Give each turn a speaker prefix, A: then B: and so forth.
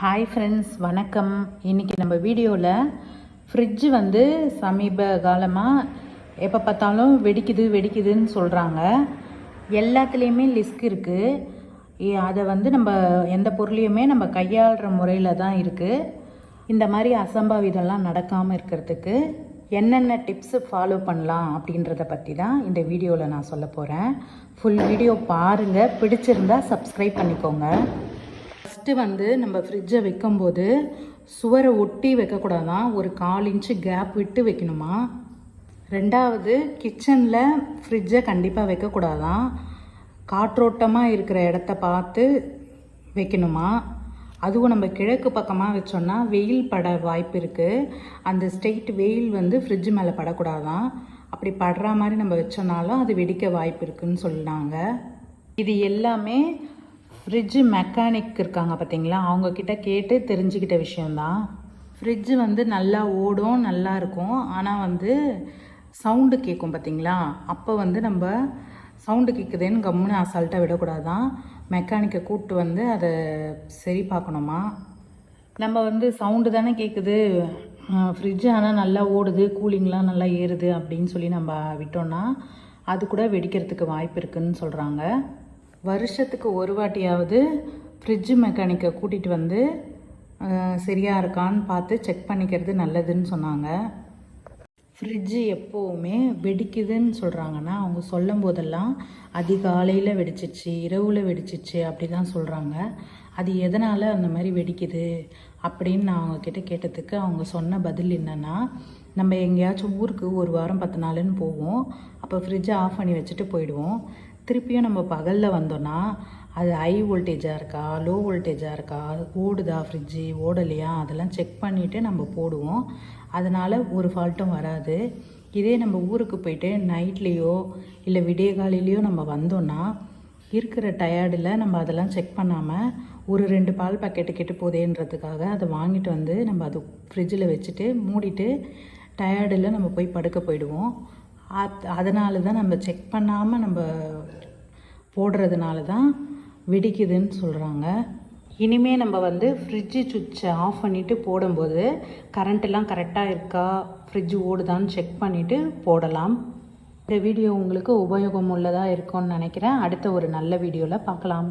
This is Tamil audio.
A: ஹாய் ஃப்ரெண்ட்ஸ், வணக்கம். இன்றைக்கி நம்ம வீடியோவில் ஃப்ரிட்ஜு சமீப காலமாக எப்போ பார்த்தாலும் வெடிக்குதுன்னு சொல்கிறாங்க. எல்லாத்துலேயுமே லிஸ்க் இருக்குது. அதை நம்ம எந்த பொருளையுமே நம்ம கையாளுற முறையில் தான் இருக்குது. இந்த மாதிரி அசம்பாவிதம்லாம் நடக்காமல் இருக்கிறதுக்கு என்னென்ன டிப்ஸு ஃபாலோ பண்ணலாம் அப்படின்றத பற்றி தான் இந்த வீடியோவில் நான் சொல்ல போகிறேன். ஃபுல் வீடியோ பாருங்கள், பிடிச்சிருந்தா சப்ஸ்கிரைப் பண்ணிக்கோங்க. ஃபஸ்ட்டு நம்ம ஃப்ரிட்ஜை வைக்கும்போது சுவரை ஒட்டி வைக்கக்கூடாதான், ஒரு 1/4 இன்ச்சு கேப் விட்டு வைக்கணுமா. ரெண்டாவது, கிச்சனில் ஃப்ரிட்ஜை கண்டிப்பாக வைக்கக்கூடாதான், காற்றோட்டமாக இருக்கிற இடத்த பார்த்து வைக்கணுமா. அதுவும் நம்ம கிழக்கு பக்கமாக வச்சோன்னா வெயில் பட வாய்ப்பு இருக்குது. அந்த ஸ்ட்ரெயிட் வெயில் ஃப்ரிட்ஜு மேலே படக்கூடாதான். அப்படி படுற மாதிரி நம்ம வச்சோன்னாலும் அது வெடிக்க வாய்ப்பு இருக்குதுன்னு சொன்னாங்க. இது எல்லாமே ஃப்ரிட்ஜு மெக்கானிக் இருக்காங்க பார்த்தீங்களா, அவங்கக்கிட்ட கேட்டு தெரிஞ்சுக்கிட்ட விஷயந்தான். ஃப்ரிட்ஜு நல்லா ஓடும், நல்லா இருக்கும். ஆனால் சவுண்டு கேட்கும் பார்த்தீங்களா, அப்போ நம்ம சவுண்டு கேட்குதுன்னு கம்முன்னு அசால்ட்டாக விடக்கூடாதான். மெக்கானிக்கை கூப்பிட்டு அதை சரி பார்க்கணுமா. நம்ம சவுண்டு தானே கேட்குது, ஃப்ரிட்ஜு ஆனால் நல்லா ஓடுது, கூலிங்லாம் நல்லா ஏறுது அப்படின்னு சொல்லி நம்ம விட்டோன்னா அது கூட வெடிக்கிறதுக்கு வாய்ப்பு இருக்குதுன்னு சொல்கிறாங்க. வருஷத்துக்கு ஒரு வாட்டியாவது ஃப்ரிட்ஜு மெக்கானிக்கை கூட்டிகிட்டு சரியாக இருக்கான்னு பார்த்து செக் பண்ணிக்கிறது நல்லதுன்னு சொன்னாங்க. ஃப்ரிட்ஜு எப்போவுமே வெடிக்குதுன்னு சொல்கிறாங்கன்னா அவங்க சொல்லும் போதெல்லாம் அதிகாலையில் வெடிச்சிச்சு, இரவில் வெடிச்சிச்சு அப்படி தான் சொல்கிறாங்க. அது எதனால் அந்த மாதிரி வெடிக்குது அப்படின்னு நான் அவங்கக்கிட்ட கேட்டதுக்கு அவங்க சொன்ன பதில் என்னென்னா, நம்ம எங்கேயாச்சும் ஊருக்கு 1 வாரம் 10 நாளுன்னு போவோம். அப்போ ஃப்ரிட்ஜை ஆஃப் பண்ணி வச்சுட்டு போயிடுவோம். திருப்பியும் நம்ம பகலில் வந்தோன்னா அது ஹை வோல்டேஜாக இருக்கா, லோ வோல்டேஜாக இருக்கா, ஓடுதா ஃப்ரிட்ஜு, ஓடலையா, அதெல்லாம் செக் பண்ணிவிட்டு நம்ம போடுவோம். அதனால் ஒரு ஃபால்ட்டும் வராது. இதே நம்ம ஊருக்கு போயிட்டு நைட்லேயோ இல்லை விடிய காலையிலையோ நம்ம வந்தோன்னா இருக்கிற டயர்டில் நம்ம அதெல்லாம் செக் பண்ணாமல் ஒரு 2 பால் பாக்கெட்டு கெட்டு போதேன்றதுக்காக அதை வாங்கிட்டு நம்ம அது ஃப்ரிட்ஜில் வச்சுட்டு மூடிட்டு டயர்டில் நம்ம போய் படுக்க போயிடுவோம். அதனால தான் நம்ம செக் பண்ணாமல் நம்ம போடுறதுனால தான் வெடிக்குதுன்னு சொல்கிறாங்க. இனிமேல் நம்ம ஃப்ரிட்ஜு சுவிட்சை ஆஃப் பண்ணிவிட்டு போடும்போது கரண்ட்டெல்லாம் கரெக்டாக இருக்கா, ஃப்ரிட்ஜு ஓடுதான்னு செக் பண்ணிவிட்டு போடலாம். இந்த வீடியோ உங்களுக்கு உபயோகம் உள்ளதாக இருக்கும்னு நினைக்கிறேன். அடுத்த ஒரு நல்ல வீடியோவில் பார்க்கலாம்.